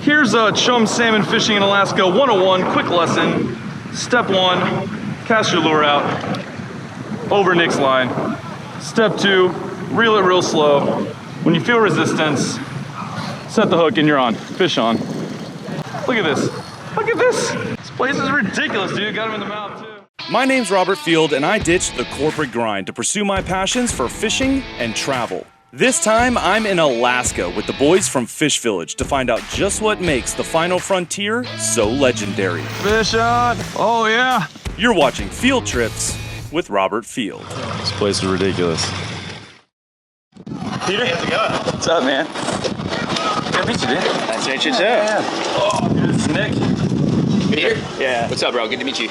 Here's chum salmon fishing in Alaska 101, quick lesson. Step 1, cast your lure out over Nick's line. Step 2, reel it real slow. When you feel resistance, set the hook and you're on, fish on. Look at this, look at this. This place is ridiculous, dude. Got him in the mouth too. My name's Robert Field, and I ditched the corporate grind to pursue my passions for fishing and travel. This time, I'm in Alaska with the boys from Fish Village to find out just what makes the final frontier so legendary. Fish on, oh yeah. You're watching Field Trips with Robert Field. This place is ridiculous. Peter, how's it going? What's up, man? Good to meet you, dude. Nice to meet you too. Yeah. Oh, dude, this is Nick. Peter? Yeah. What's up, bro? Good to meet you.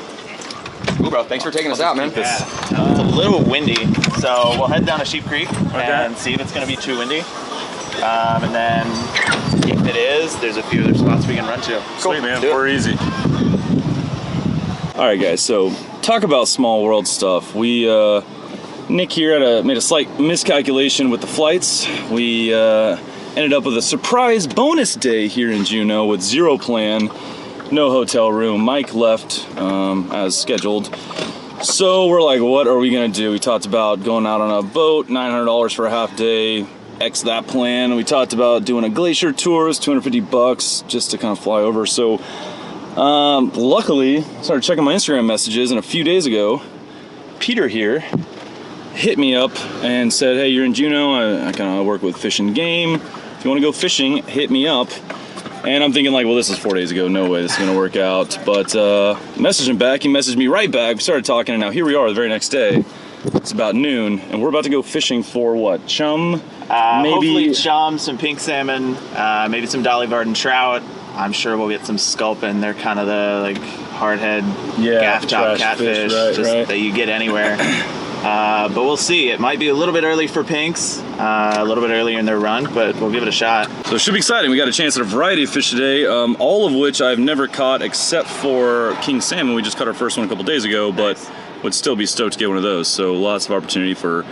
Cool, bro. Thanks for taking us out, man. Yeah. It's a little windy, so we'll head down to Sheep Creek and see if it's going to be too windy. And then if it is, there's a few other spots we can run to. Cool. Sweet, man. We're easy. All right, guys. So talk about small world stuff. We Nick here made a slight miscalculation with the flights. We ended up with a surprise bonus day here in Juneau with zero plan. No hotel room. Mike left as scheduled. So we're like, what are we gonna do? We talked about going out on a boat, $900 for a half day, X that plan. We talked about doing a glacier tour, it was $250 just to kind of fly over. So luckily, I started checking my Instagram messages, and a few days ago, Peter here hit me up and said, hey, you're in Juneau, I kind of work with Fish and Game. If you wanna go fishing, hit me up. And I'm thinking like, well, this is 4 days ago. No way this is gonna work out. But messaged him back. He messaged me right back. We started talking, and now here we are the very next day. It's about noon, and we're about to go fishing for what? Chum? Maybe Hopefully chum, some pink salmon, maybe some Dolly Varden trout. I'm sure we'll get some sculpin. They're kind of the like hardhead gaff top catfish that you get anywhere. But we'll see. It might be a little bit early for pinks, a little bit earlier in their run, but we'll give it a shot. So it should be exciting. We got a chance at a variety of fish today, all of which I've never caught except for king salmon. We just caught our first one a couple days ago, but would still be stoked to get one of those. So lots of opportunity for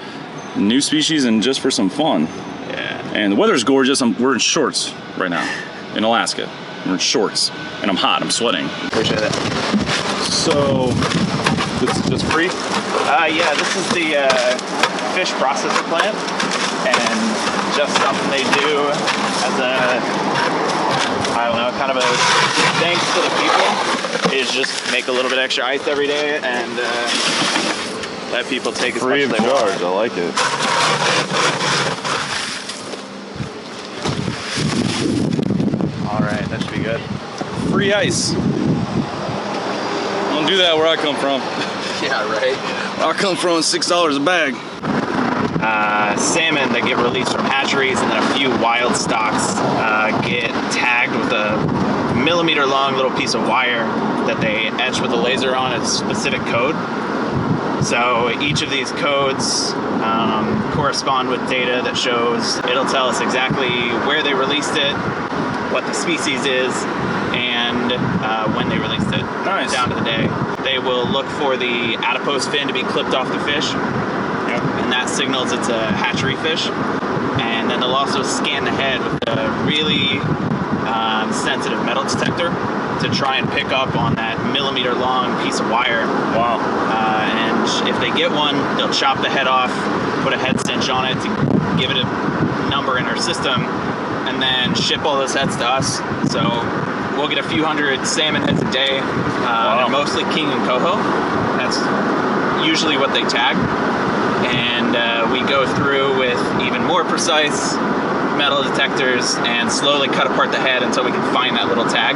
new species and just for some fun. Yeah. And the weather's gorgeous. We're in shorts right now in Alaska. We're in shorts, and I'm hot. I'm sweating. Appreciate it. So this free? Yeah, this is the fish processor plant, and just something they do as a, I don't know, kind of a thanks to the people, is just make a little bit extra ice every day and let people take as much as they want. I like it. All right, that should be good. Free ice. Don't do that where I come from. Yeah, right. I come from $6 a bag. Salmon that get released from hatcheries and then a few wild stocks get tagged with a millimeter long little piece of wire that they etch with a laser on a specific code. So each of these codes correspond with data that shows, it'll tell us exactly where they released it, what the species is, and when they released it. Nice. Down to the day. They will look for the adipose fin to be clipped off the fish, and that signals it's a hatchery fish. And then they'll also scan the head with a really sensitive metal detector to try and pick up on that millimeter long piece of wire. Wow. And if they get one, they'll chop the head off, put a head cinch on it to give it a number in our system, and then ship all those heads to us. So we'll get a few hundred salmon heads a day. They're mostly king and coho. That's usually what they tag. And we go through with even more precise metal detectors and slowly cut apart the head until we can find that little tag.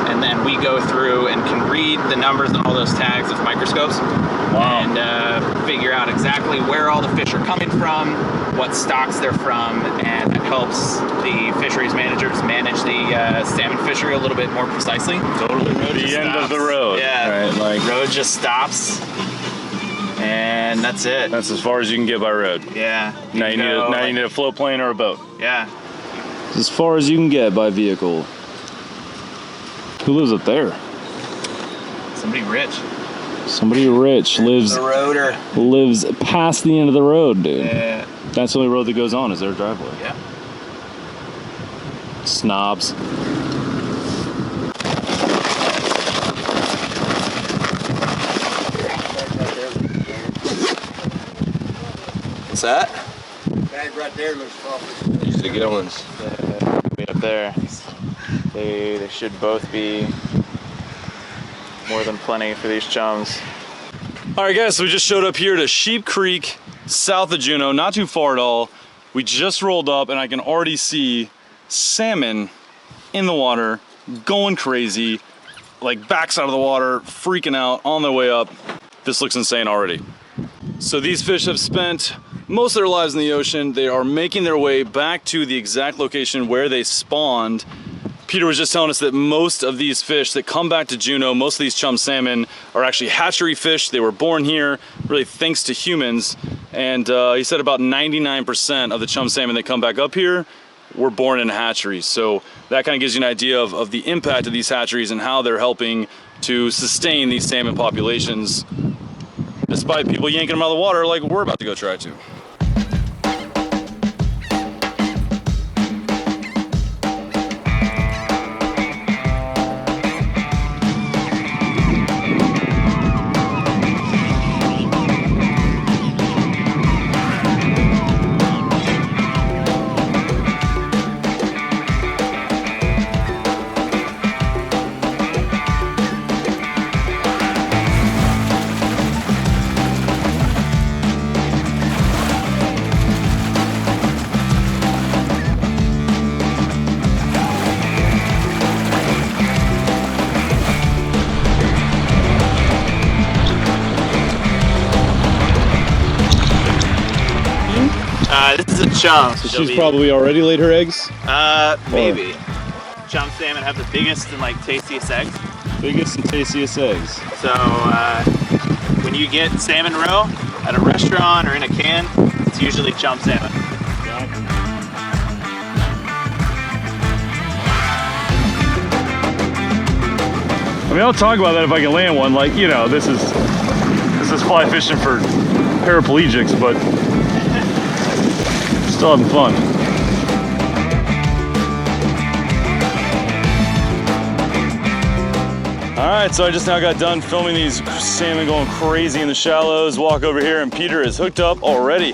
And then we go through and can read the numbers on all those tags with microscopes. Wow. And figure out exactly where all the fish are coming from, what stocks they're from, and that helps the fisheries managers manage the salmon fishery a little bit more precisely. Totally. The end of the road. Yeah. Right, like road just stops, and that's it. that's as far as you can get by road. Yeah. Now you need a float plane or a boat. Yeah. As far as you can get by vehicle. Who lives up there? Somebody rich. Somebody rich lives The roader. lives past the end of the road, dude. Yeah. That's the only road that goes on is their driveway. Yeah. It's Snobs. What's that? Bag right there looks probably. These are the good ones. Way up there. They should both be more than plenty for these chums. All right, guys, so we just showed up here to Sheep Creek, south of Juneau, not too far at all. We just rolled up and I can already see salmon in the water, going crazy, like backs out of the water, freaking out on their way up. This looks insane already. So these fish have spent most of their lives in the ocean. They are making their way back to the exact location where they spawned. Peter was just telling us that most of these fish that come back to Juneau, most of these chum salmon are actually hatchery fish. They were born here, really thanks to humans. And he said about 99% of the chum salmon that come back up here were born in hatcheries. So that kind of gives you an idea of the impact of these hatcheries and how they're helping to sustain these salmon populations, despite people yanking them out of the water like we're about to go try to. This is a chum. So she's probably already laid her eggs? Maybe. Chum salmon have the biggest and like tastiest eggs. Biggest and tastiest eggs. So when you get salmon roe at a restaurant or in a can, it's usually chum salmon. I mean, I'll talk about that if I can land one. Like, you know, this is fly fishing for paraplegics, but still having fun. All right, so I just now got done filming these salmon going crazy in the shallows. Walk over here and Peter is hooked up already.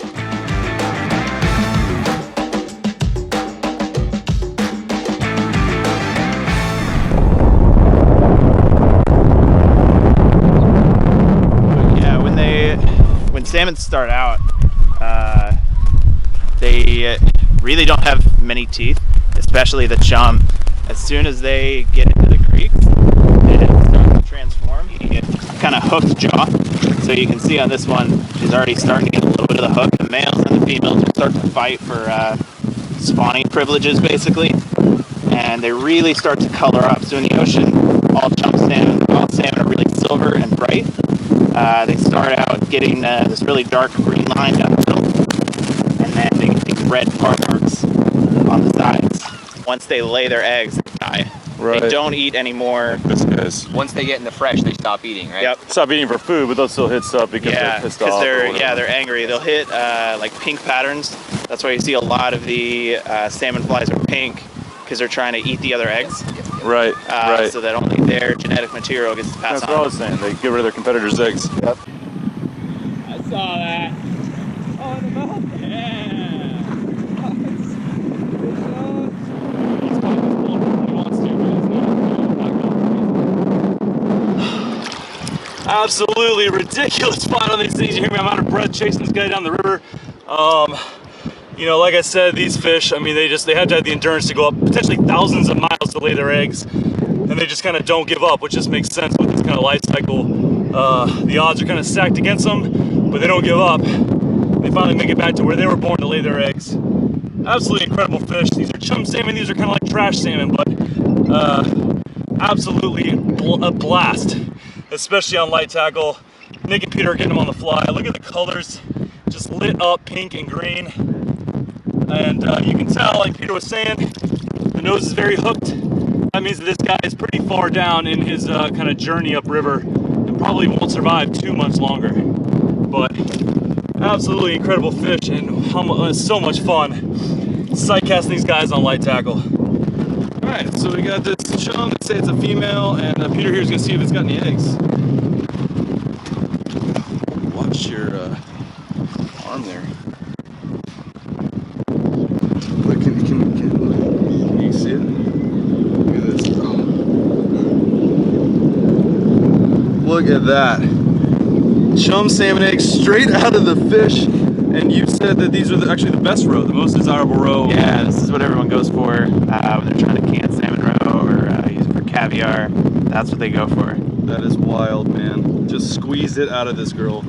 When salmon start out, they really don't have many teeth, especially the chum. As soon as they get into the creek, they start to transform. You get kind of hooked jaw. So you can see on this one, she's already starting to get a little bit of the hook. The males and the females will start to fight for spawning privileges, basically. And they really start to color up. So in the ocean, all salmon are really silver and bright. They start out getting this really dark green line down the middle, and then they get these red marks on the sides. Once they lay their eggs, they die. Right. They don't eat anymore. This guys. Once they get in the fresh, they stop eating, right? Yep. Stop eating for food, but they'll still hit stuff because they're pissed off. They're angry. They'll hit like pink patterns. That's why you see a lot of the salmon flies are pink, because they're trying to eat the other eggs. Right, right. So that only their genetic material gets passed on. That's what I was saying. They get rid of their competitors' eggs. Yep. I saw that. Oh, in the mouth? Yeah. Absolutely ridiculous spot on these things. You hear me? I'm out of breath chasing this guy down the river. You know, like I said, these fish, I mean, they have to have the endurance to go up potentially thousands of miles to lay their eggs, and they just kind of don't give up, which just makes sense with this kind of life cycle. The odds are kind of stacked against them, but they don't give up. They finally make it back to where they were born to lay their eggs. Absolutely incredible fish. These are chum salmon. These are kind of like trash salmon, but absolutely a blast, especially on light tackle. Nick and Peter are getting them on the fly. Look at the colors, just lit up pink and green. And you can tell, like Peter was saying, the nose is very hooked. That means that this guy is pretty far down in his kind of journey upriver and probably won't survive 2 months longer. But absolutely incredible fish and so much fun sight casting these guys on light tackle. right, so we got this chum that say it's a female, and Peter here is gonna see if it's got any eggs. Watch your arm there. Look, can you see it? Look at this. Oh. Look at that. Chum salmon eggs straight out of the fish. And you said that these are actually the best roe, the most desirable roe. Yeah, this is what everyone goes for when they're trying to can salmon roe or use it for caviar. That's what they go for. That is wild, man. Just squeezed it out of this girl.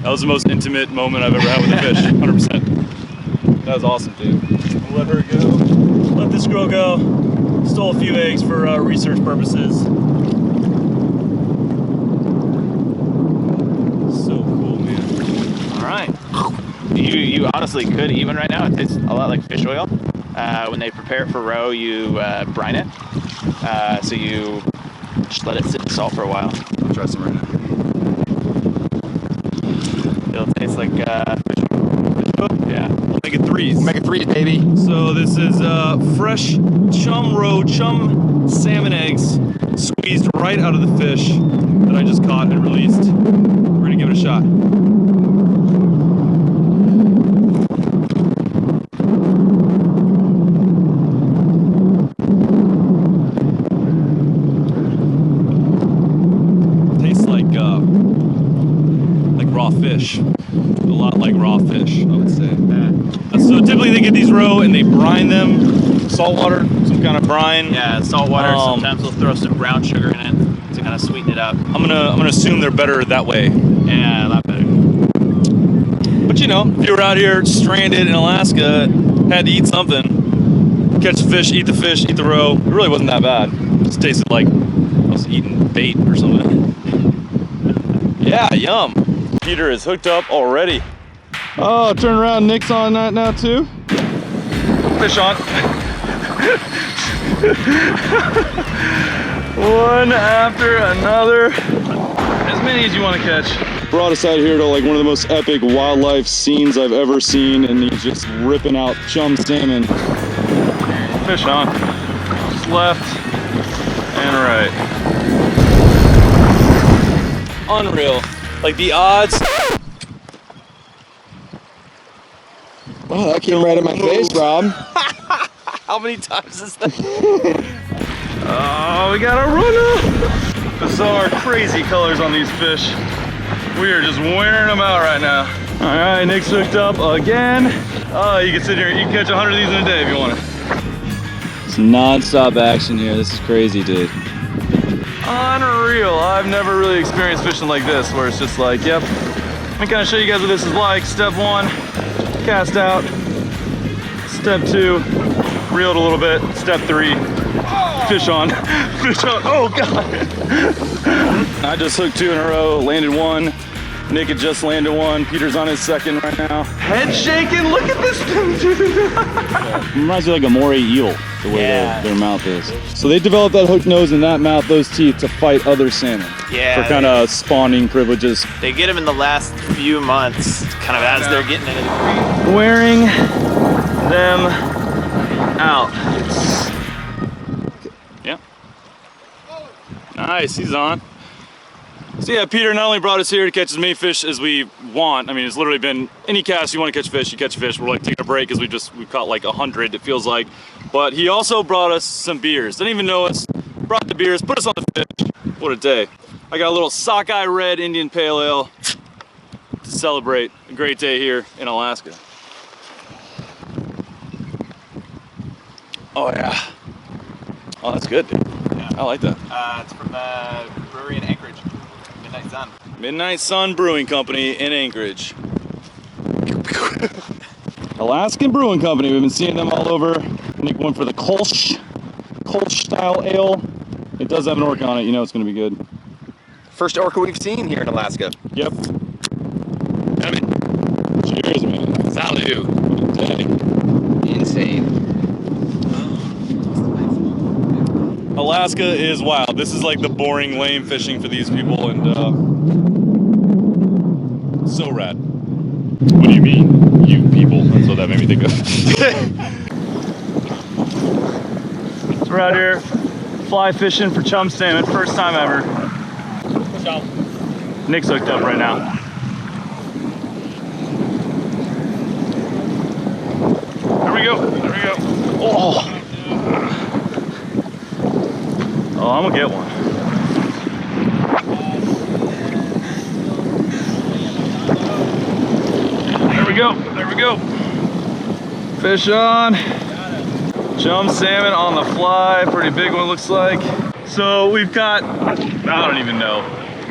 That was the most intimate moment I've ever had with a fish, 100%. That was awesome, dude. We'll let her go. Let this girl go. Stole a few eggs for research purposes. So cool, man. All right. You honestly could, even right now, it tastes a lot like fish oil. When they prepare it for roe, you brine it. So you just let it sit in salt for a while. I'll try some right now. It'll taste like fish oil. Yeah. Make it threes. Make it 3, baby. So this is fresh chum roe, chum salmon eggs squeezed right out of the fish that I just caught and released. We're gonna give it a shot. Tastes like raw fish. A lot like raw fish, I would say. So typically they get these roe and they brine them, salt water, some kind of brine. Yeah, salt water. Sometimes we'll throw some brown sugar in it to kind of sweeten it up. I'm gonna assume they're better that way. Yeah, a lot better. But you know, if you were out here stranded in Alaska, had to eat something, catch the fish, eat the roe. It really wasn't that bad. It just tasted like I was eating bait or something. Yeah, yum. Peter is hooked up already. Oh, turn around, Nick's on that now too. Fish on. One after another. As many as you want to catch. Brought us out here to like one of the most epic wildlife scenes I've ever seen, and he's just ripping out chum salmon. Fish on. Just left and right. Unreal. Like the odds. Oh, that came right in my face, Rob. How many times is that? Oh, we got a runner. Bizarre, crazy colors on these fish. We are just wearing them out right now. All right, Nick's hooked up again. Oh, you can sit here, you can catch 100 of these in a day if you want it. It's non-stop action here. This is crazy, dude. Unreal. I've never really experienced fishing like this, where it's just like, yep. Let me kind of show you guys what this is like. Step 1, cast out. Step 2, reeled a little bit. Step 3, fish on. Fish on. Oh God. I just hooked 2 in a row, landed 1. Nick had just landed 1. Peter's on his second right now. Head shaking. Look at this thing, dude. Reminds me like a moray eel, the way their mouth is. So they developed that hook nose and that mouth, those teeth, to fight other salmon. Yeah. For kind of spawning privileges. They get them in the last few months, kind of as they're getting into the creek. Wearing them out. Yeah. Nice, he's on. So yeah, Peter not only brought us here to catch as many fish as we want. I mean, it's literally been any cast you want to catch fish, you catch fish. We're like taking a break because we've caught like 100, it feels like. But he also brought us some beers. Didn't even know us. Brought the beers, put us on the fish. What a day. I got a little sockeye red Indian pale ale to celebrate a great day here in Alaska. Oh yeah. Oh, that's good, dude. Yeah. I like that. It's from the brewery in Anchorage, Midnight Sun. Midnight Sun Brewing Company in Anchorage. Alaskan Brewing Company. We've been seeing them all over. Nick went for the Kolsch style ale. It does have an orca on it. You know it's going to be good. First orca we've seen here in Alaska. Yep. Cheers, man. Salut. Dang. Insane. Alaska is wild. This is like the boring, lame fishing for these people, and so rad. What do you mean, you people? That's what that made me think of. We're out here fly fishing for chum salmon, first time ever. Nick's hooked up right now. There we go, there we go. Oh, oh, I'm gonna get one. There we go, there we go. Fish on. Chum salmon on the fly, pretty big one looks like. So we've got, I don't even know,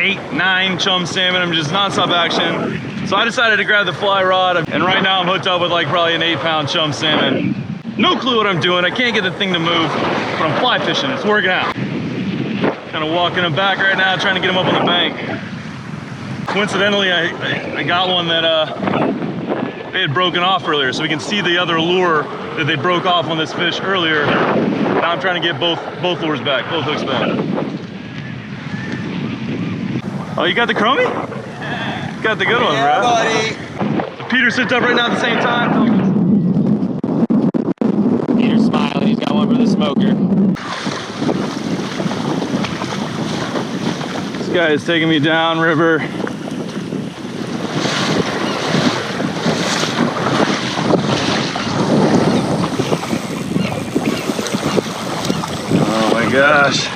8, 9 chum salmon. I'm just nonstop action. So I decided to grab the fly rod, and right now I'm hooked up with like probably an 8-pound chum salmon. No clue what I'm doing. I can't get the thing to move, but I'm fly fishing. It's working out. Kind of walking him back right now, trying to get him up on the bank. Coincidentally, I got one that they had broken off earlier, so we can see the other lure that they broke off on this fish earlier. Now I'm trying to get both lures back, both hooks back. Oh, you got the chromie? Got the good one, Yeah, bro. buddy. So Peter's hooked up right now at the same time. Peter's smiling. He's got one for the smoker. This guy is taking me down river. Oh my gosh.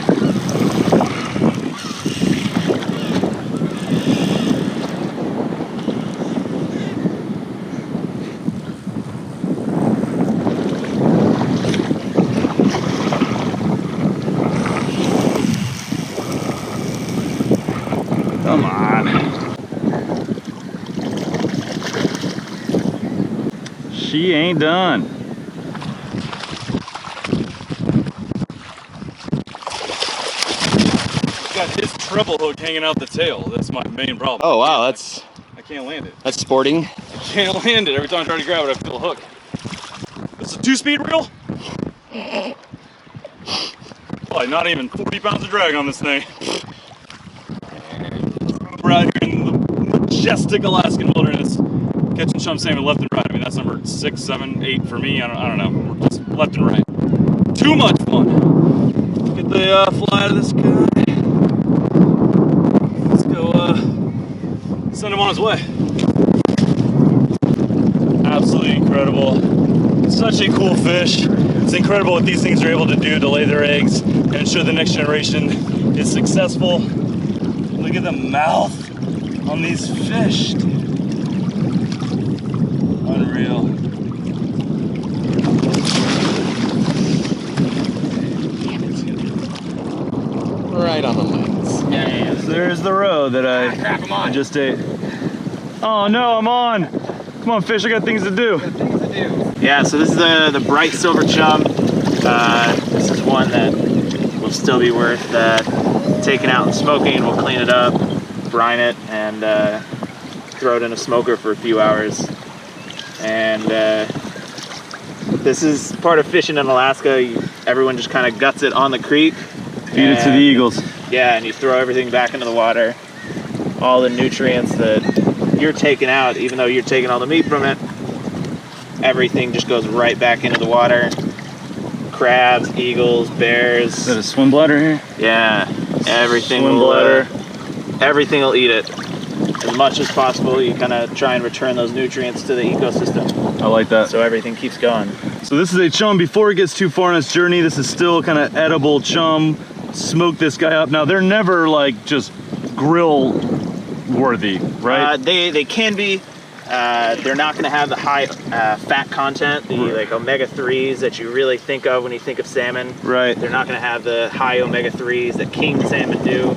Come on. She ain't done. Got his treble hook hanging out the tail. That's my main problem. Oh wow, I can't land it. that's sporting. I can't land it. Every time I try to grab it, I feel a hook. It's a 2-speed reel. Probably not even 40 pounds of drag on this thing. We're out here in the majestic Alaskan wilderness, catching chum salmon left and right. I mean, that's number 6, 7, 8 for me. I don't know. We're just left and right. Too much fun. Get the fly out of this guy. Let's go send him on his way. Absolutely incredible. Such a cool fish. It's incredible what these things are able to do to lay their eggs and ensure the next generation is successful. Look at the mouth on these fish, dude. Unreal. Right on the lens. Yeah. There's the roe that I just ate. Oh no, I'm on. Come on, fish, I got things to do. Yeah, so this is the bright silver chum. This is one that will still be worth taking out and smoking. We'll clean it up, brine it, and throw it in a smoker for a few hours. And this is part of fishing in Alaska. Everyone just kind of guts it on the creek. Feed it to the eagles. Yeah, and you throw everything back into the water. All the nutrients that you're taking out, even though you're taking all the meat from it, everything just goes right back into the water. Crabs, eagles, bears. Is that a swim bladder here? Yeah, everything Swim will bladder. everything will eat it. As much as possible, you kind of try and return those nutrients to the ecosystem, I like that. so everything keeps going. So this is a chum. Before it gets too far on its journey, this is still kind of edible chum. Smoke this guy up. Now they're never like just grill worthy, right? They can be. They're not going to have the high fat content, the like omega-3s that you really think of when you think of salmon. Right. They're not going to have the high omega-3s that king salmon do.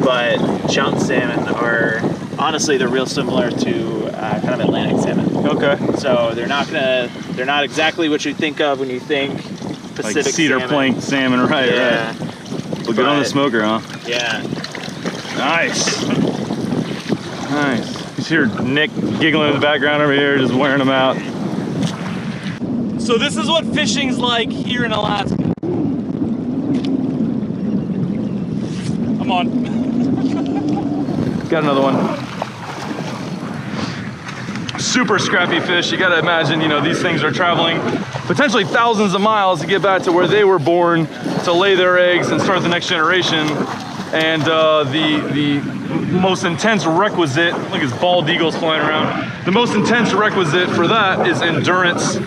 But chum salmon are honestly they're real similar to kind of Atlantic salmon. Okay. So they're not exactly what you think of when you think Pacific Like cedar salmon. plank salmon, right? Yeah. Right. We'll get on the smoker, huh? Yeah. Nice. Nice. You hear Nick giggling in the background over here, just wearing them out. So this is what fishing's like here in Alaska. I'm on. Got another one. Super scrappy fish. You gotta imagine, you know, these things are traveling potentially thousands of miles to get back to where they were born to lay their eggs and start the next generation. And the most intense requisite, look, his bald eagles flying around. The most intense requisite for that is endurance,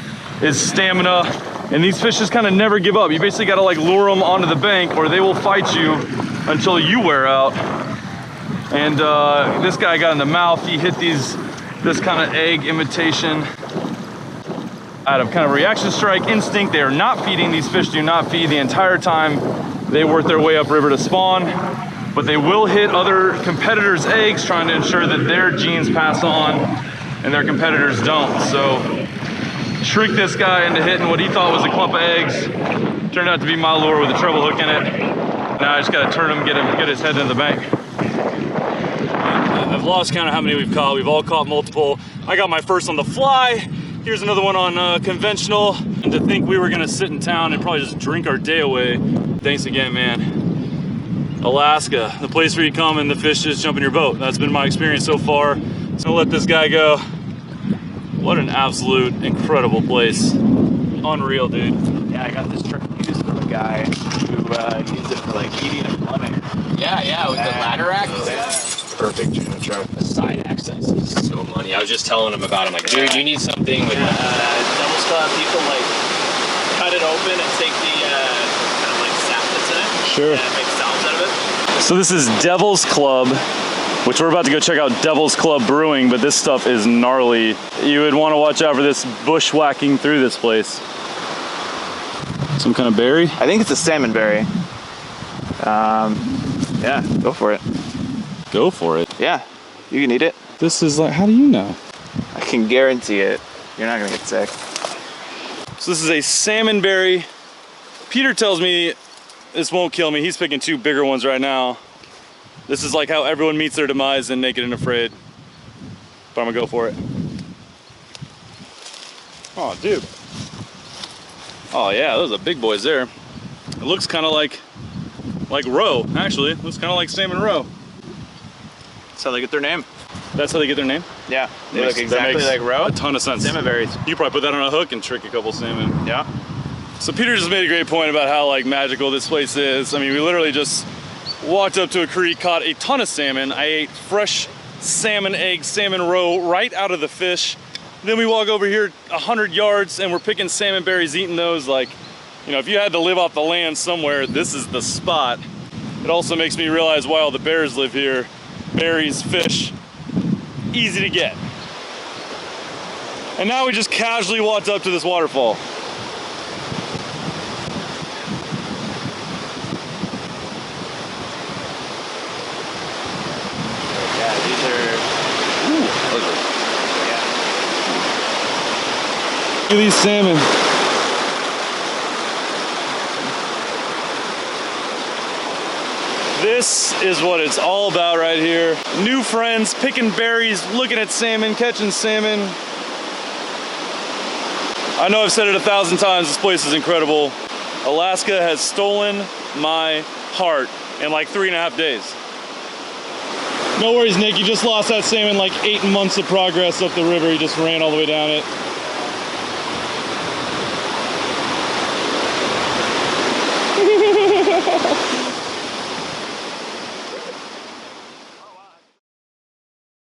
is stamina. And these fish just kind of never give up. You basically got to like lure them onto the bank or they will fight you until you wear out. And this guy got in the mouth. He hit this kind of egg imitation out of kind of reaction strike instinct. They are not feeding. These fish do not feed the entire time they work their way upriver to spawn, but they will hit other competitors' eggs trying to ensure that their genes pass on and their competitors don't. So tricked this guy into hitting what he thought was a clump of eggs. Turned out to be my lure with a treble hook in it. Now I just gotta turn him, get his head in the bank. I've lost count of how many we've caught. We've all caught multiple. I got my first on the fly. Here's another one on conventional. And to think we were gonna sit in town and probably just drink our day away. Thanks again, man. Alaska, the place where you come and the fish just jump in your boat. That's been my experience so far. So I'll let this guy go. What an absolute incredible place. Unreal, dude. Yeah, I got this truck used from a guy who used it for like heating and plumbing. Yeah, with the ladder axe. Yeah. Perfect tuna truck. The side access is So money. I was just telling him about it. I'm like, dude, you need something with double skull. People like cut it open and take the kind of like sap that's in it. Sure. And make sounds out of it. So this is Devil's Club, which we're about to go check out Devil's Club Brewing, but this stuff is gnarly. You would want to watch out for this bushwhacking through this place. Some kind of berry? I think it's a salmon berry. Yeah, go for it. Go for it. Yeah, you can eat it. This is like, how do you know? I can guarantee it. You're not gonna get sick. So this is a salmon berry. Peter tells me this won't kill me. He's picking two bigger ones right now. This is like how everyone meets their demise in Naked and Afraid. But I'm gonna go for it. Oh, dude. Oh yeah, those are big boys there. It looks kind of like roe, actually. It looks kind of like salmon roe. That's how they get their name. That's how they get their name? Yeah, they look exactly like roe. A ton of sense. Salmon berries. You probably put that on a hook and trick a couple salmon. Yeah. So Peter just made a great point about how like magical this place is. I mean, we literally just walked up to a creek, caught a ton of salmon. I ate fresh salmon eggs, salmon roe right out of the fish. Then we walk over here 100 yards and we're picking salmon berries, eating those. Like, you know, if you had to live off the land somewhere, this is the spot. It also makes me realize why all the bears live here. Berries, fish, easy to get. And now we just casually walked up to this waterfall. Yeah, these are. Look at these salmon. This is what it's all about right here. New friends, picking berries, looking at salmon, catching salmon. I know I've said it 1,000 times, this place is incredible. Alaska has stolen my heart in like 3.5 days. No worries, Nick, you just lost that salmon like 8 months of progress up the river. You just ran all the way down it.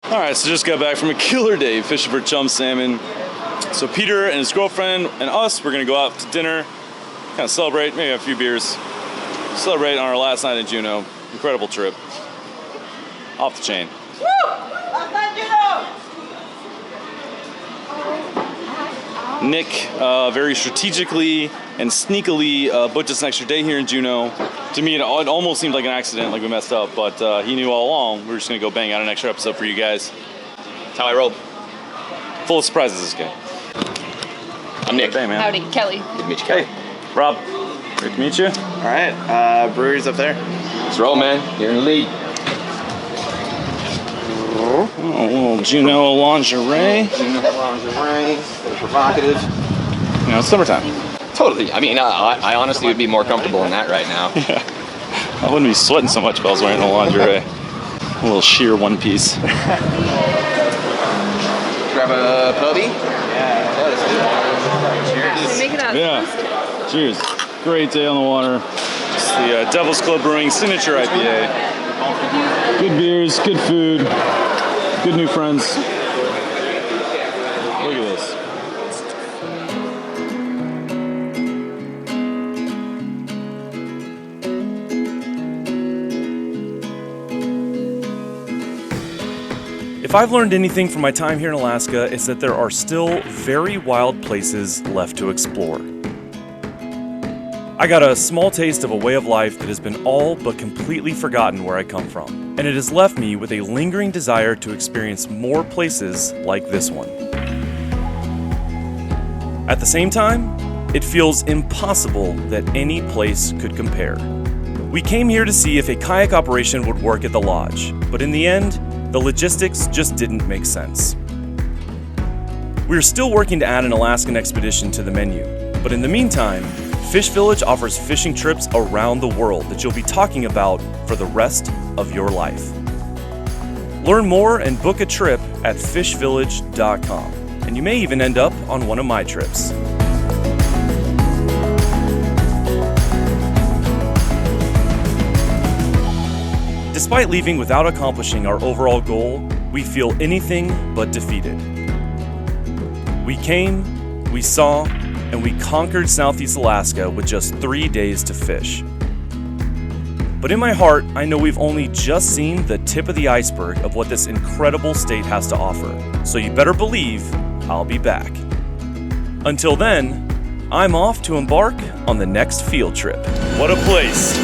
All right, so just got back from a killer day fishing for chum salmon. So Peter and his girlfriend and us, we're gonna go out to dinner, kind of celebrate, maybe have a few beers, celebrate on our last night in Juneau. Incredible trip. Off the chain. Woo! Last night, Juneau! Nick very strategically and sneakily booked us an extra day here in Juneau. To me, it almost seemed like an accident, like we messed up, but he knew all along. We were just gonna go bang out an extra episode for you guys. That's how I roll. Full of surprises, this guy. I'm Nick. Hey, man. Howdy, Kelly. Good to meet you, Kayak. Hey, Rob. Great to meet you. All right, brewery's up there. Let's roll, man. You're in the lead. Oh, a little Juneau lingerie. Lingerie, provocative. You know, it's summertime. Totally. I mean, I honestly would be more comfortable in that right now. Yeah. I wouldn't be sweating so much if I was wearing a lingerie. A little sheer one piece. Grab a pubby. Yeah, let's do that. Cheers. Make it Yeah. Cheers. Great day on the water. It's the Devil's Club Brewing Signature IPA. Good beers, good food, good new friends. Look at this. If I've learned anything from my time here in Alaska, it's that there are still very wild places left to explore. I got a small taste of a way of life that has been all but completely forgotten where I come from, and it has left me with a lingering desire to experience more places like this one. At the same time, it feels impossible that any place could compare. We came here to see if a kayak operation would work at the lodge, but in the end, the logistics just didn't make sense. We're still working to add an Alaskan expedition to the menu, but in the meantime, Fish Village offers fishing trips around the world that you'll be talking about for the rest of your life. Learn more and book a trip at fishvillage.com, and you may even end up on one of my trips. Despite leaving without accomplishing our overall goal, we feel anything but defeated. We came, we saw, and we conquered Southeast Alaska with just 3 days to fish. But in my heart, I know we've only just seen the tip of the iceberg of what this incredible state has to offer. So you better believe I'll be back. Until then, I'm off to embark on the next field trip. What a place!